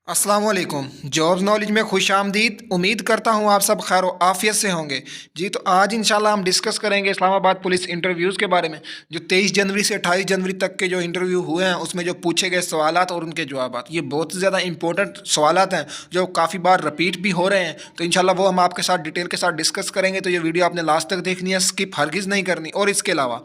अस्सलाम वालेकुम। Jobs knowledge में खुश आमदीद। उम्मीद करता हूँ आप सब खैर आफियत से होंगे। जी तो आज इंशाल्लाह हम डिस्कस करेंगे इस्लामाबाद पुलिस इंटरव्यूज़ के बारे में, जो 23 जनवरी से 28 जनवरी तक के जो इंटरव्यू हुए हैं उसमें जो पूछे गए सवालात और उनके जवाबात, ये बहुत ज़्यादा इंपॉर्टेंट सवालात हैं जो काफ़ी बार रिपीट भी हो रहे हैं। तो इंशाल्लाह वो हम आपके साथ डिटेल के साथ डिस्कस करेंगे। तो ये वीडियो आपने लास्ट तक देखनी है, स्किप हरगिज़ नहीं करनी। और इसके अलावा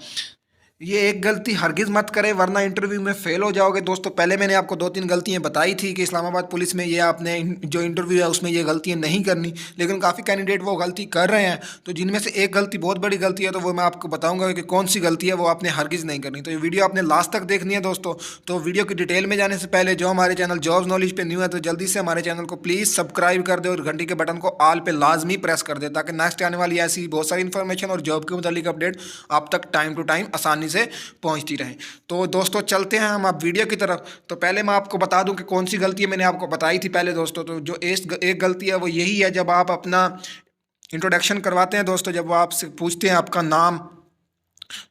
ये एक गलती हरगिज़ मत करें वरना इंटरव्यू में फ़ेल हो जाओगे। दोस्तों पहले मैंने आपको दो तीन गलतियां बताई थी कि इस्लामाबाद पुलिस में ये आपने जो इंटरव्यू है उसमें ये गलतियां नहीं करनी, लेकिन काफ़ी कैंडिडेट वो गलती कर रहे हैं। तो जिनमें से एक गलती बहुत बड़ी गलती है, तो वो मैं आपको बताऊंगा कि कौन सी गलती है वो आपने हरगिज़ नहीं करनी। तो ये वीडियो आपने लास्ट तक देखनी है दोस्तों। तो वीडियो की डिटेल में जाने से पहले जो हमारे चैनल जॉब्स नॉलेज पे न्यू है तो जल्दी से हमारे चैनल को प्लीज़ सब्सक्राइब कर दे और घंटी के बटन को ऑल पे लाजमी प्रेस कर दे, ताकि नेक्स्ट आने वाली ऐसी बहुत सारी इन्फॉर्मेशन और जॉब के मुतालिक अपडेट आप तक टाइम टू टाइम आसानी से पहुँचती रहें। तो दोस्तों चलते हैं हम अब वीडियो की तरफ। तो पहले मैं आपको बता दूं कि कौन सी गलती मैंने आपको बताई थी पहले दोस्तों। तो जो एक गलती है वो यही है, जब आप अपना इंट्रोडक्शन करवाते हैं दोस्तों, जब वो आपसे पूछते हैं आपका नाम,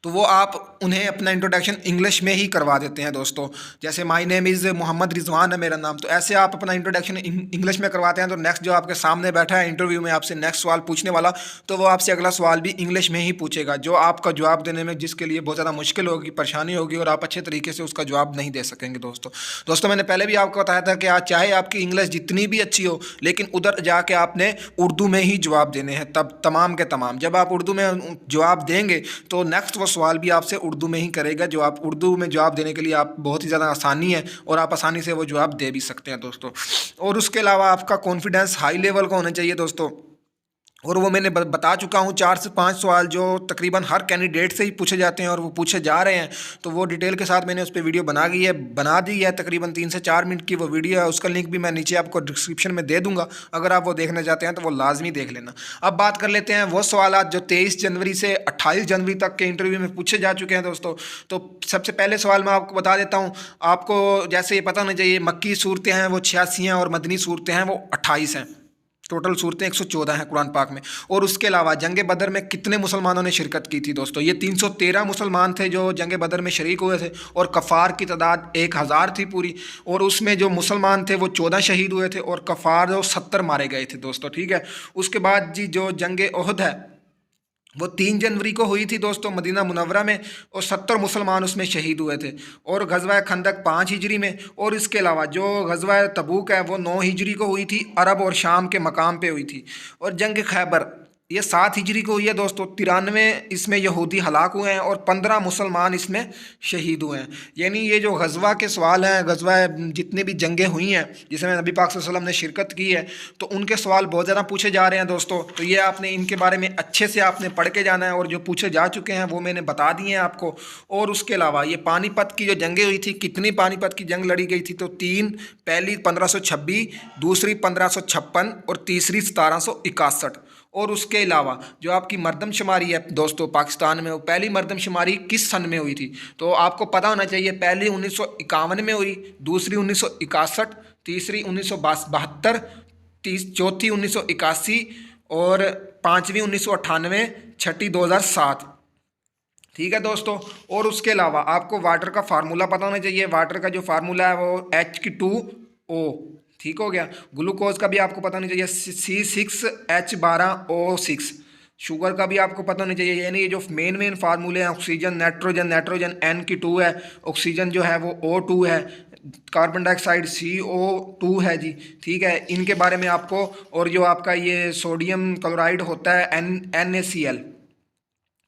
तो वो आप उन्हें अपना इंट्रोडक्शन इंग्लिश में ही करवा देते हैं दोस्तों। जैसे my name is Mohammad Rizwan है मेरा नाम, तो ऐसे आप अपना इंट्रोडक्शन इंग्लिश में करवाते हैं। तो नेक्स्ट जो आपके सामने बैठा है इंटरव्यू में आपसे नेक्स्ट सवाल पूछने वाला, तो वो आपसे अगला सवाल भी इंग्लिश में ही पूछेगा, जो आपका जवाब देने में जिसके लिए बहुत ज़्यादा मुश्किल होगी, परेशानी होगी और आप अच्छे तरीके से उसका जवाब नहीं दे सकेंगे दोस्तों मैंने पहले भी आपको बताया था कि आज चाहे आपकी इंग्लिश जितनी भी अच्छी हो, लेकिन उधर जाके आपने उर्दू में ही जवाब देने हैं। तब तमाम के तमाम जब आप उर्दू में जवाब देंगे तो नेक्स्ट वो सवाल भी आपसे उर्दू में ही करेगा, जो आप उर्दू में जवाब देने के लिए आप बहुत ही ज़्यादा आसानी है और आप आसानी से वो जवाब दे भी सकते हैं दोस्तों। और उसके अलावा आपका कॉन्फिडेंस हाई लेवल का होना चाहिए दोस्तों। और वो मैंने बता चुका हूँ 4 से 5 सवाल जो तकरीबन हर कैंडिडेट से ही पूछे जाते हैं और वो पूछे जा रहे हैं। तो वो डिटेल के साथ मैंने उस पर वीडियो बना दी है, तकरीबन 3 से 4 मिनट की वो वीडियो है। उसका लिंक भी मैं नीचे आपको डिस्क्रिप्शन में दे दूंगा, अगर आप वो देखना चाहते हैं तो वो लाजमी देख लेना। अब बात कर लेते हैं वो सवाल जो 23 जनवरी से 28 जनवरी तक के इंटरव्यू में पूछे जा चुके हैं दोस्तों। तो सबसे पहले सवाल मैं आपको बता देता हूँ। आपको जैसे ये पता होना चाहिए, मक्की सूरतें हैं वो 86 हैं और मदनी सूरतें हैं वो 28 हैं। टोटल सूरतें 114 हैं कुरान पाक में। और उसके अलावा जंग बदर में कितने मुसलमानों ने शिरकत की थी दोस्तों? ये 313 मुसलमान थे जो जंग बदर में शरीक हुए थे, और कफ़ार की तादाद 1000 थी पूरी। और उसमें जो मुसलमान थे वो 14 शहीद हुए थे और कफ़ार जो 70 मारे गए थे दोस्तों, ठीक है। उसके बाद जी जो जंग ओहद है वो 3 जनवरी को हुई थी दोस्तों मदीना मुनव्वरा में, और 70 मुसलमान उसमें शहीद हुए थे। और गज़वा खंदक 5 हिजरी में। और इसके अलावा जो गज़वा तबूक है वो 9 हिजरी को हुई थी, अरब और शाम के मकाम पे हुई थी। और जंग खैबर ये 7 हिजरी को हुई है दोस्तों। 93 इसमें यहूदी हलाक हुए हैं और 15 मुसलमान इसमें शहीद हुए हैं। यानी ये जो गज़वा के सवाल हैं, गज़वा जितनी भी जंगें हुई हैं जिसमें नबी पाक सल्लल्लाहु अलैहि वसल्लम ने शिरकत की है, तो उनके सवाल बहुत ज़्यादा पूछे जा रहे हैं दोस्तों। तो ये आपने इनके बारे में अच्छे से आपने पढ़ के जाना है, और जो पूछे जा चुके हैं वो मैंने बता दिए हैं आपको। और उसके अलावा ये पानीपत की जो जंगें हुई थी, कितनी पानीपत की जंग लड़ी गई थी? तो 3, पहली 1526, दूसरी 1556 और तीसरी 1761। और उसके अलावा जो आपकी मरदमशुमारी है दोस्तों पाकिस्तान में, वो पहली मरदमशुमारी किस सन में हुई थी? तो आपको पता होना चाहिए, पहली 1951 में हुई, दूसरी 1961, तीसरी 1972, चौथी 1981 और पाँचवीं 1998, छठी 2007। ठीक है दोस्तों। और उसके अलावा आपको वाटर का फार्मूला पता होना चाहिए। वाटर का जो फार्मूला है वो H2O, ठीक हो गया। ग्लूकोज का भी आपको पता होना चाहिए, C6H12O6। शुगर का भी आपको पता होना चाहिए। यानी ये जो मेन फार्मूले हैं, ऑक्सीजन नाइट्रोजन N2 है, ऑक्सीजन जो है वो O2 है, कार्बन डाइऑक्साइड CO2 है जी, ठीक है। इनके बारे में आपको, और जो आपका ये सोडियम क्लोराइड होता है NaCl,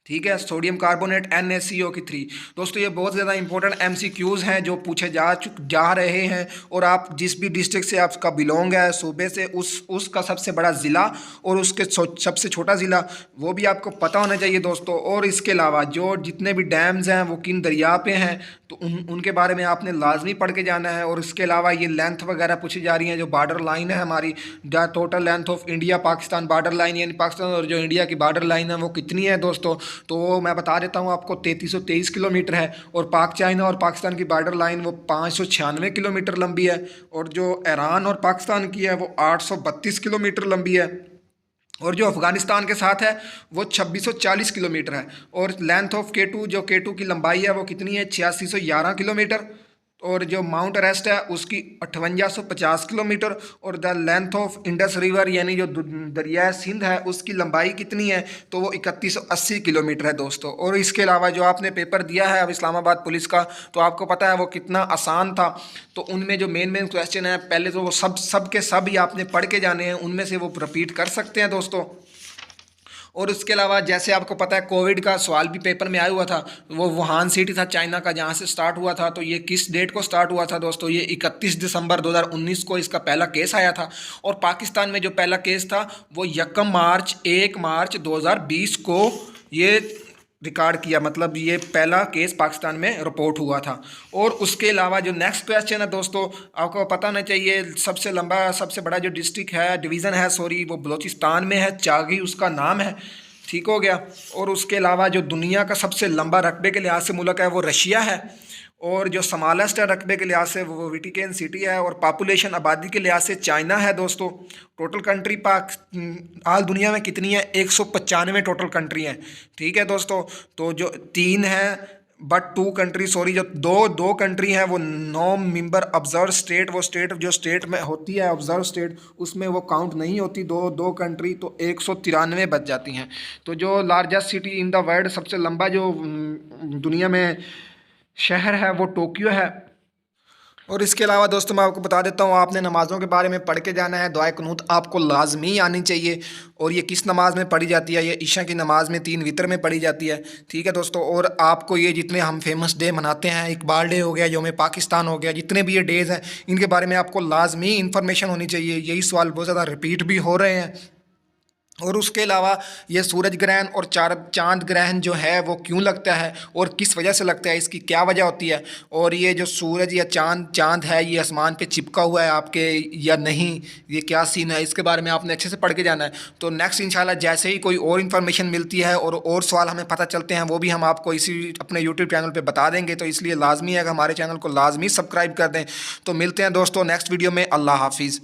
ठीक है, सोडियम कार्बोनेट NaCO3। दोस्तों ये बहुत ज़्यादा इंपॉर्टेंट MCQs हैं जो पूछे जा रहे हैं। और आप जिस भी डिस्ट्रिक्ट से आपका बिलोंग है, सूबे से, उसका सबसे बड़ा ज़िला और उसके सबसे छोटा ज़िला वो भी आपको पता होना चाहिए दोस्तों। और इसके अलावा जो जितने भी डैम्स हैं वो किन दरिया पे हैं, तो उनके बारे में आपने लाजमी पढ़ के जाना है। और इसके अलावा ये लेंथ वगैरह पूछी जा रही है, जो बॉर्डर लाइन है हमारी, the total length of India Pakistan border line, यानी पाकिस्तान और जो इंडिया की बॉर्डर लाइन है वो कितनी है दोस्तों? तो मैं बता देता हूँ आपको, 3323 किलोमीटर है। और पाक चाइना और पाकिस्तान की बॉर्डर लाइन वो 596 किलोमीटर लंबी है। और जो ईरान और पाकिस्तान की है वो 832 किलोमीटर लंबी है। और जो अफ़गानिस्तान के साथ है वो 2640 किलोमीटर है। और लेंथ ऑफ K2, जो K2 की लंबाई है वो कितनी है? 8611 किलोमीटर। और जो माउंट एवरेस्ट है उसकी 5850 किलोमीटर, और the length of Indus river यानी जो दरिया सिंध है उसकी लंबाई कितनी है, तो वो 3180 किलोमीटर है दोस्तों। और इसके अलावा जो आपने पेपर दिया है अब इस्लामाबाद पुलिस का, तो आपको पता है वो कितना आसान था। तो उनमें जो मेन क्वेश्चन है पहले तो वो सब के सब ही आपने पढ़ के जाने हैं, उनमें से वो रिपीट कर सकते हैं दोस्तों। और उसके अलावा जैसे आपको पता है कोविड का सवाल भी पेपर में आया हुआ था, वो वुहान सिटी था चाइना का जहाँ से स्टार्ट हुआ था। तो ये किस डेट को स्टार्ट हुआ था दोस्तों, ये 31 दिसंबर 2019 को इसका पहला केस आया था। और पाकिस्तान में जो पहला केस था वो 1 मार्च 2020 को ये रिकॉर्ड किया, मतलब ये पहला केस पाकिस्तान में रिपोर्ट हुआ था। और उसके अलावा जो नेक्स्ट क्वेश्चन है दोस्तों, आपको पता होना चाहिए सबसे बड़ा जो डिस्ट्रिक्ट है, डिवीज़न है सॉरी, वो बलूचिस्तान में है, चागी उसका नाम है। ठीक हो गया। और उसके अलावा जो दुनिया का सबसे लंबा रकबे के लिहाज से मुल्क है वो रशिया है। और जो स्मॉलेस्ट है रकबे के लिहाज से वो वेटिकन सिटी है। और पॉपुलेशन आबादी के लिहाज से चाइना है दोस्तों। टोटल कंट्री आल दुनिया में कितनी है, 195 टोटल कंट्री हैं। ठीक है दोस्तों। तो जो 3 है बट 2 कंट्री सॉरी, जो दो कंट्री हैं वो 9 मेंबर ऑब्जर्व स्टेट, वो स्टेट जो स्टेट में होती है ऑब्जर्व स्टेट, उसमें वो काउंट नहीं होती दो कंट्री, तो 193 बच जाती हैं। तो जो largest city in the world, सबसे लंबा जो दुनिया में शहर है वो टोक्यो है। और इसके अलावा दोस्तों मैं आपको बता देता हूँ, आपने नमाज़ों के बारे में पढ़ के जाना है। दुआए कुनूत आपको लाजमी आनी चाहिए। और ये किस नमाज में पढ़ी जाती है, ये ईशा की नमाज में 3 वितर में पढ़ी जाती है। ठीक है दोस्तों। और आपको ये जितने हम फेमस डे मनाते हैं, इकबाल डे हो गया, यौम पाकिस्तान हो गया, जितने भी ये डेज़ हैं इनके बारे में आपको लाजमी इंफॉर्मेशन होनी चाहिए। यही सवाल बहुत ज़्यादा रिपीट भी हो रहे हैं। और उसके अलावा ये सूरज ग्रहण और चांद ग्रहण जो है वो क्यों लगता है और किस वजह से लगता है, इसकी क्या वजह होती है। और ये जो सूरज या चांद है ये आसमान पे चिपका हुआ है आपके या नहीं, ये क्या सीन है, इसके बारे में आपने अच्छे से पढ़ के जाना है। तो नेक्स्ट इंशाल्लाह जैसे ही कोई और इन्फॉर्मेशन मिलती है और सवाल हमें पता चलते हैं, वो भी हम आपको इसी अपने यूट्यूब चैनल पर बता देंगे। तो इसलिए लाजमी है कि हमारे चैनल को लाजमी सब्सक्राइब कर दें। तो मिलते हैं दोस्तों नेक्स्ट वीडियो में। अल्लाह हाफिज़।